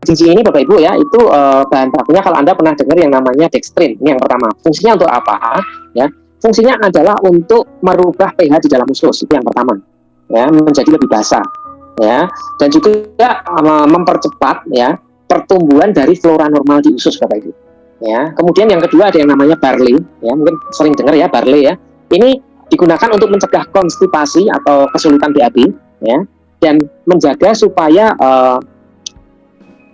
ginseng ini Bapak Ibu ya, itu bahan bakunya kalau Anda pernah dengar yang namanya dextrin. Ini yang pertama. Fungsinya untuk apa? Ya, fungsinya adalah untuk merubah pH di dalam usus, itu yang pertama. Ya, menjadi lebih basah. Ya, dan juga mempercepat ya pertumbuhan dari flora normal di usus Bapak Ibu. Ya, kemudian yang kedua ada yang namanya barley. Ya, mungkin sering dengar ya barley ya. Ini digunakan untuk mencegah konstipasi atau kesulitan BAB. Ya, dan menjaga supaya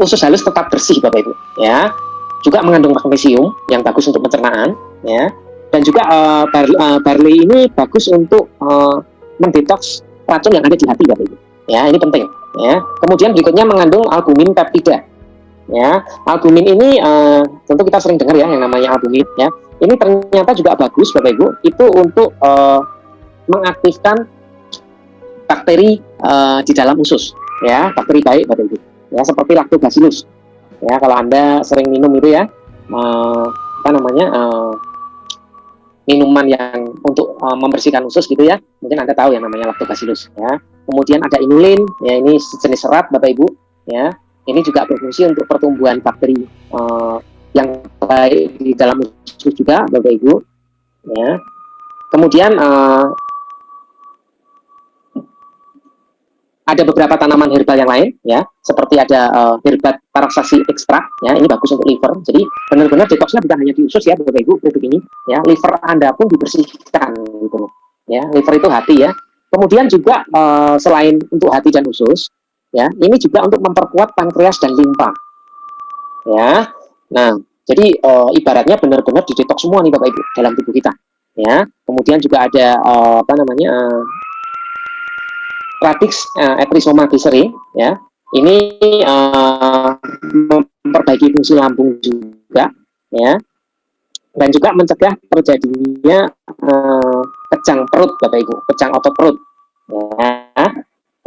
usus halus tetap bersih Bapak Ibu ya, juga mengandung magnesium yang bagus untuk pencernaan ya, dan juga barley ini bagus untuk mendetoks racun yang ada di hati Bapak Ibu ya, ini penting ya. Kemudian berikutnya mengandung albumin peptida ya. Albumin ini tentu kita sering dengar ya yang namanya albumin ya, ini ternyata juga bagus Bapak Ibu, itu untuk mengaktifkan bakteri di dalam usus ya, bakteri baik Bapak Ibu ya, seperti lactobacillus ya. Kalau Anda sering minum itu ya minuman yang untuk membersihkan usus gitu ya, mungkin Anda tahu yang namanya lactobacillus ya. Kemudian ada inulin ya, ini sejenis serat Bapak Ibu ya, ini juga berfungsi untuk pertumbuhan bakteri yang baik di dalam usus juga Bapak Ibu ya. Kemudian ada beberapa tanaman herbal yang lain ya, seperti ada herbat paraksasi ekstrak ya, ini bagus untuk liver. Jadi benar-benar detoxnya bukan hanya di usus ya Bapak Ibu, produk ini ya, liver Anda pun dibersihkan gitu ya. Liver itu hati ya. Kemudian juga selain untuk hati dan usus ya, ini juga untuk memperkuat pankreas dan limpa ya. Nah, jadi ibaratnya benar-benar didetox semua nih Bapak Ibu dalam tubuh kita ya. Kemudian juga ada Radix Eprisoma glyceri ya, ini memperbaiki fungsi lambung juga ya, dan juga mencegah terjadinya kejang perut Bapak Ibu, kejang otot perut ya.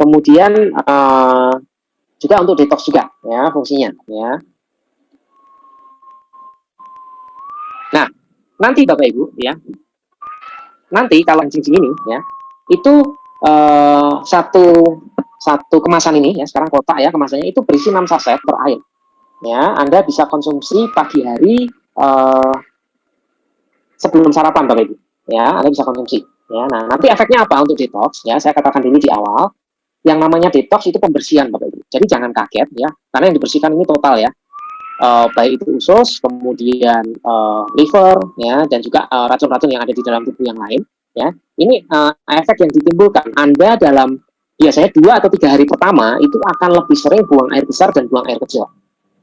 Kemudian juga untuk detox juga ya fungsinya ya. Nah, nanti Bapak Ibu ya, nanti kalau ginseng ini ya, itu satu kemasan ini ya, sekarang kotak ya kemasannya, itu berisi 6 saset per air ya. Anda bisa konsumsi pagi hari sebelum sarapan Bapak Ibu ya, Anda bisa konsumsi ya. Nah, nanti efeknya apa untuk detox ya, saya katakan dulu di awal, yang namanya detox itu pembersihan Bapak Ibu, jadi jangan kaget ya, karena yang dibersihkan ini total ya, baik itu usus, kemudian liver ya, dan juga racun-racun yang ada di dalam tubuh yang lain ya. Ini efek yang ditimbulkan Anda dalam biasanya 2 atau 3 hari pertama itu akan lebih sering buang air besar dan buang air kecil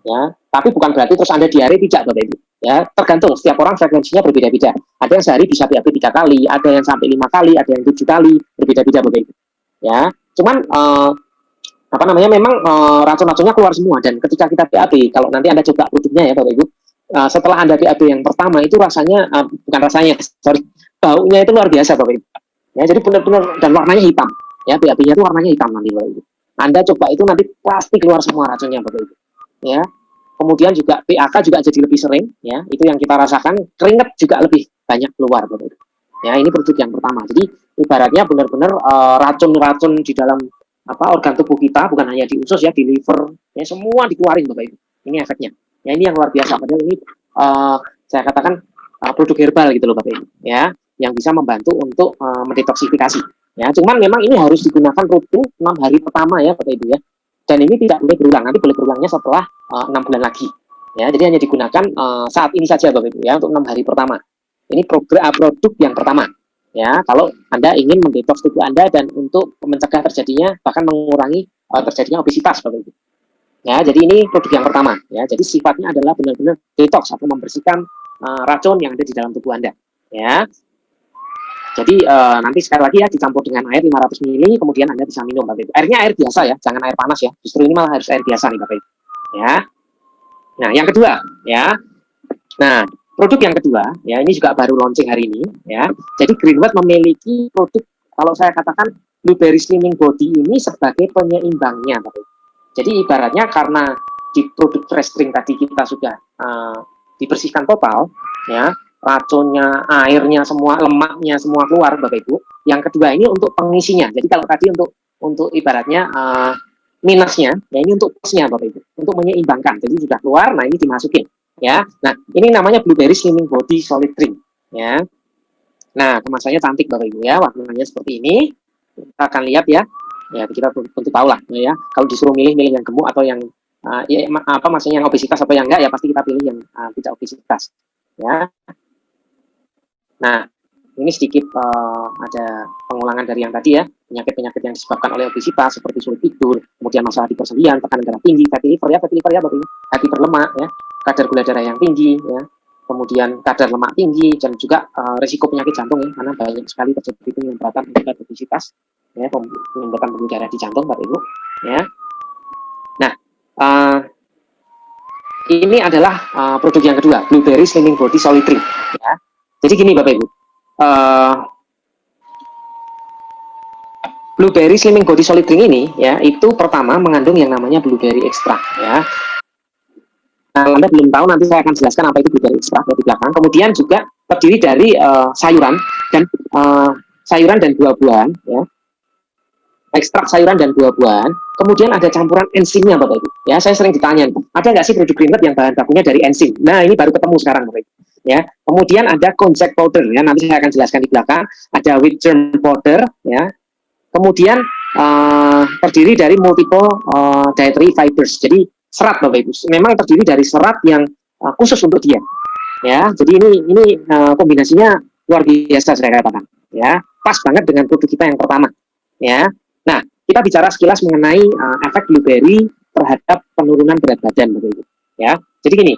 ya. Tapi bukan berarti terus Anda diare, tidak Bapak Ibu ya, tergantung setiap orang frekuensinya berbeda-beda. Ada yang sehari bisa BAB 3 kali, ada yang sampai 5 kali, ada yang 7 kali, berbeda-beda Bapak Ibu ya. Cuman memang racun-racunnya keluar semua, dan ketika kita BAB, kalau nanti Anda coba produknya ya Bapak Ibu, setelah Anda BAB yang pertama itu rasanya bukan rasanya, sorry, baunya itu luar biasa Bapak Ibu ya. Jadi benar-benar, dan warnanya hitam ya, BAB-nya itu warnanya hitam nanti Bapak Ibu. Anda coba itu nanti pasti keluar semua racunnya Bapak Ibu ya. Kemudian juga PAK juga jadi lebih sering ya, itu yang kita rasakan. Keringat juga lebih banyak keluar Bapak Ibu ya. Ini produk yang pertama. Jadi ibaratnya benar-benar racun-racun di dalam organ tubuh kita, bukan hanya di usus ya, di liver ya, semua dikeluarin Bapak Ibu. Ini efeknya ya, ini yang luar biasa. Padahal ini saya katakan produk herbal gitu loh Bapak Ibu ya, yang bisa membantu untuk mendetoksifikasi ya. Cuman memang ini harus digunakan rutin 6 hari pertama ya Bapak Ibu ya, dan ini tidak boleh berulang, nanti boleh berulangnya setelah 6 bulan lagi ya. Jadi hanya digunakan saat ini saja Bapak Ibu ya, untuk 6 hari pertama. Ini produk yang pertama ya, kalau Anda ingin mendetoks tubuh Anda dan untuk mencegah terjadinya, bahkan mengurangi terjadinya obesitas Bapak Ibu ya. Jadi ini produk yang pertama ya, jadi sifatnya adalah benar-benar detox atau membersihkan racun yang ada di dalam tubuh Anda ya. Jadi nanti sekali lagi ya, dicampur dengan air 500 ml, kemudian Anda bisa minum Bapak Ibu. Airnya air biasa ya, jangan air panas ya, justru ini malah harus air biasa nih Bapak Ibu ya. Nah, yang kedua ya, nah produk yang kedua ya, ini juga baru launching hari ini ya. Jadi Greenwood memiliki produk, kalau saya katakan Blueberry Slimming Body ini sebagai penyeimbangnya Bapak Ibu. Jadi ibaratnya karena di produk Fresh Drink tadi kita sudah dibersihkan total ya, racunnya, airnya, semua lemaknya semua keluar Bapak Ibu. Yang kedua ini untuk pengisinya. Jadi kalau tadi untuk ibaratnya minusnya, ya ini untuk plusnya Bapak Ibu, untuk menyeimbangkan. Jadi sudah keluar, nah ini dimasukin, ya. Nah ini namanya blueberry slimming body solid drink, ya. Nah kemasannya cantik Bapak Ibu ya, warnanya seperti ini. Kita akan lihat ya, ya kita tentu tahu lah, ya. Kalau disuruh milih yang gemuk atau yang ya, apa maksudnya yang obesitas atau yang enggak, ya pasti kita pilih yang tidak obesitas, ya. Nah ini sedikit ada pengulangan dari yang tadi ya, penyakit-penyakit yang disebabkan oleh obesitas seperti sulit tidur, kemudian masalah di persendian, tekanan darah tinggi, fatty liver ya Bapak Ibu, hati berlemak ya, kadar gula darah yang tinggi ya, kemudian kadar lemak tinggi, dan juga risiko penyakit jantung ya, karena banyak sekali terjadi penyumbatan akibat obesitas ya, penyumbatan pembuluh darah di jantung Bapak Ibu ya. Nah ini adalah produk yang kedua, blueberry slimming body solid drink ya. Jadi gini Bapak Ibu, blueberry slimming body solid drink ini ya, itu pertama mengandung yang namanya blueberry extract ya. Nah, Anda belum tahu, nanti saya akan jelaskan apa itu blueberry extract di belakang. Kemudian juga terdiri dari sayuran dan buah-buahan ya. Ekstrak sayuran dan buah-buahan. Kemudian ada campuran enzimnya Bapak Ibu. Ya, saya sering ditanya, ada nggak sih produk Greenlight yang bahan bakunya dari enzim? Nah, ini baru ketemu sekarang Bapak Ibu. Ya, kemudian ada konjac powder ya, nanti saya akan jelaskan di belakang. Ada wheat germ powder ya. Kemudian terdiri dari multiple dietary fibers. Jadi serat Bapak Ibu, memang terdiri dari serat yang khusus untuk dia. Ya, jadi ini kombinasinya luar biasa saya katakan. Ya, pas banget dengan produk kita yang pertama. Ya, nah kita bicara sekilas mengenai efek blueberry terhadap penurunan berat badan Bapak Ibu. Ya, jadi gini,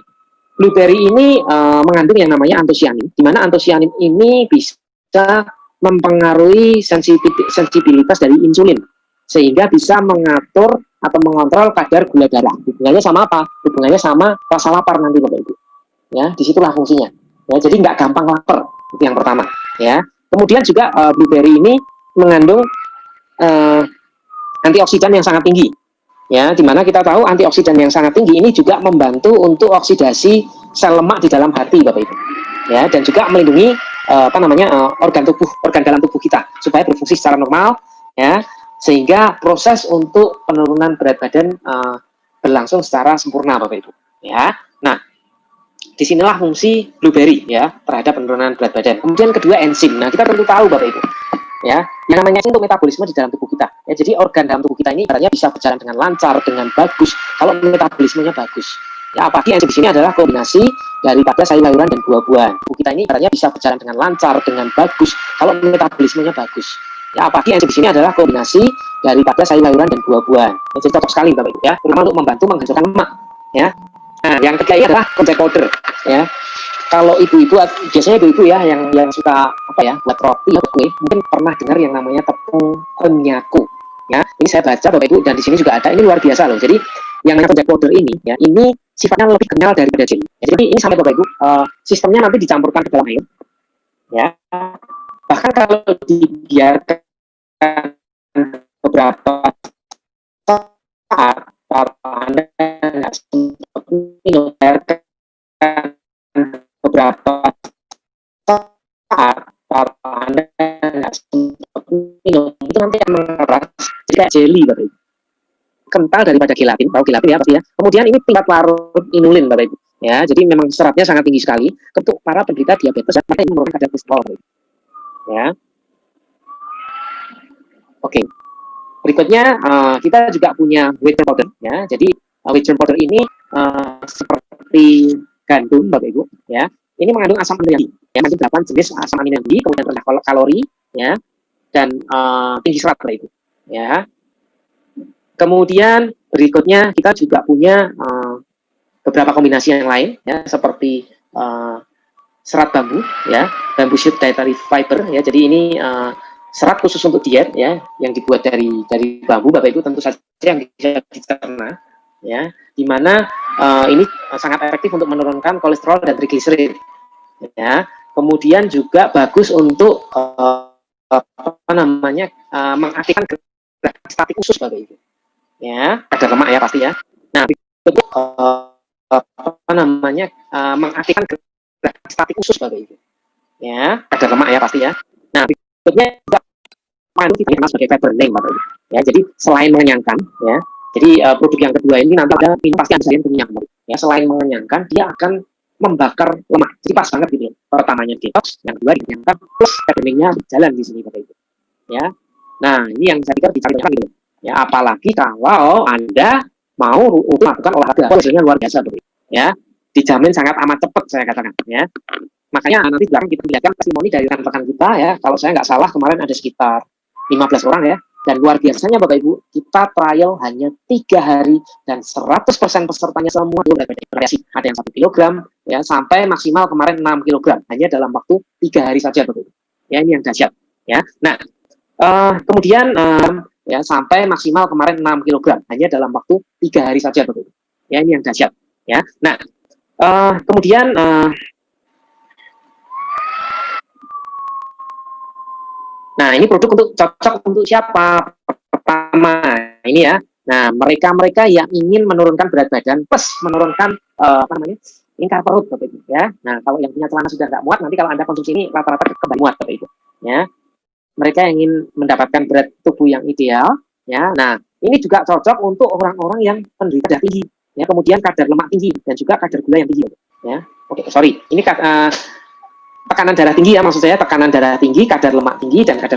blueberry ini mengandung yang namanya antosianin, di mana antosianin ini bisa mempengaruhi sensitivitas dari insulin, sehingga bisa mengatur atau mengontrol kadar gula darah. Hubungannya sama apa? Hubungannya sama rasa lapar nanti Bapak Ibu. Ya, disitulah fungsinya. Ya, jadi nggak gampang lapar, itu yang pertama. Ya, kemudian juga blueberry ini mengandung antioksidan yang sangat tinggi. Ya, dimana kita tahu antioksidan yang sangat tinggi ini juga membantu untuk oksidasi sel lemak di dalam hati Bapak Ibu. Ya, dan juga melindungi organ dalam tubuh kita supaya berfungsi secara normal ya, sehingga proses untuk penurunan berat badan berlangsung secara sempurna Bapak Ibu ya. Nah, disinilah fungsi blueberry ya terhadap penurunan berat badan. Kemudian kedua, enzim. Nah, kita perlu tahu Bapak Ibu ya, yang namanya enzim untuk metabolisme di dalam tubuh kita ya. Jadi organ dalam tubuh kita ini ibaratnya bisa berjalan dengan lancar, dengan bagus kalau metabolismenya bagus ya. Apalagi enzim di sini adalah kombinasi daripada sayuran dan buah-buahan. Tubuh kita ini ibaratnya bisa berjalan dengan lancar, dengan bagus kalau metabolismenya bagus ya. Apalagi enzim di sini adalah kombinasi daripada sayuran dan buah-buahan ya, jadi cocok sekali Bapak Ibu ya, terutama untuk membantu menghancurkan lemak ya. Nah, yang ketiga ini adalah konjac powder ya. Kalau ibu-ibu, biasanya ibu-ibu ya yang suka apa ya, buat roti atau kue, mungkin pernah dengar yang namanya tepung konnyaku ya. Ini saya baca Bapak Ibu, dan di sini juga ada, ini luar biasa loh. Jadi yang namanya konjac powder ini ya, ini sifatnya lebih kenyal daripada jelly. Jadi ini sampai Bapak Ibu, sistemnya nanti dicampurkan ke dalam air ya. Bahkan kalau dibiarkan beberapa saat, Anda nggak sempat menyebarkan beberapa saat, Anda nggak sempat minum, itu nanti akan mengeras jadi kayak jelly Bapak Ibu, kental daripada gelatin. Tahu gelatin ya pasti ya. Kemudian ini tingkat larut inulin Bapak Ibu ya, jadi memang seratnya sangat tinggi sekali untuk para penderita diabetes dan yang menurunkan kadar kolesterol ya. Oke, berikutnya kita juga punya wheat germ powder ya. Jadi wheat germ powder ini seperti gandum Bapak Ibu ya. Ini mengandung asam amino yang tinggi ya, mengandung 8 jenis asam amino yang tinggi, kemudian rendah kalori ya, dan tinggi serat Bapak Ibu ya. Kemudian berikutnya kita juga punya beberapa kombinasi yang lain ya, seperti serat bambu ya, bamboo shoot dietary fiber ya. Jadi ini serat khusus untuk diet ya, yang dibuat dari bambu Bapak Ibu, tentu saja yang bisa dicerna ya, dimana ini sangat efektif untuk menurunkan kolesterol dan trigliserid ya. Kemudian juga bagus untuk mengaktifkan gerak statik usus Bapak Ibu ya, kadar lemak ya pasti ya. Nah, untuk mengaktifkan gerak statik usus Bapak Ibu ya, kadar lemak ya pasti ya. Nah, berikutnya juga mengandung vitamin A sebagai fiber name Bapak Ibu ya. Jadi selain mengenyangkan ya, Jadi produk yang kedua ini nanti ada minum pasti ada yang kenyang. Ya, selain mengenyangkan, dia akan membakar lemak. Jadi pas banget gitu. Pertamanya detox, yang kedua dikenyangkan, plus rekeningnya jalan di sini Bapak Ibu. Ya. Nah, ini yang saya pikir dicari gitu. Ya, apalagi kalau Anda mau untuk melakukan olahraga, hasilnya luar biasa Bapak Ibu. Ya, dijamin sangat amat cepat saya katakan. Ya. Makanya nanti belakang kita lihatkan testimoni dari rekan-rekan kita ya. Kalau saya nggak salah kemarin ada sekitar 15 orang ya. Dan luar biasanya Bapak Ibu, kita trial hanya 3 hari dan 100% pesertanya semua bervariasi. Ada yang 1 kilogram ya sampai maksimal kemarin 6 kilogram hanya dalam waktu 3 hari saja Bapak Ibu. Ya, ini yang dahsyat ya. Nah, kemudian ya sampai maksimal kemarin 6 kilogram hanya dalam waktu 3 hari saja Bapak Ibu. Ya, ini yang dahsyat ya. Nah, kemudian nah, ini produk untuk cocok untuk siapa? Pertama, ini ya. Nah, mereka-mereka yang ingin menurunkan berat badan plus menurunkan apa namanya? Lingkar perut Bapak Ibu ya. Nah, kalau yang punya celana sudah nggak muat, nanti kalau Anda konsumsi ini rata-rata kembali muat Bapak Ibu. Ya. Mereka yang ingin mendapatkan berat tubuh yang ideal, ya. Nah, ini juga cocok untuk orang-orang yang penderita darah tinggi, ya. Kemudian kadar lemak tinggi dan juga kadar gula yang tinggi, ya. Oke, sorry. Ini tekanan darah tinggi ya, maksud saya tekanan darah tinggi, kadar lemak tinggi dan kadar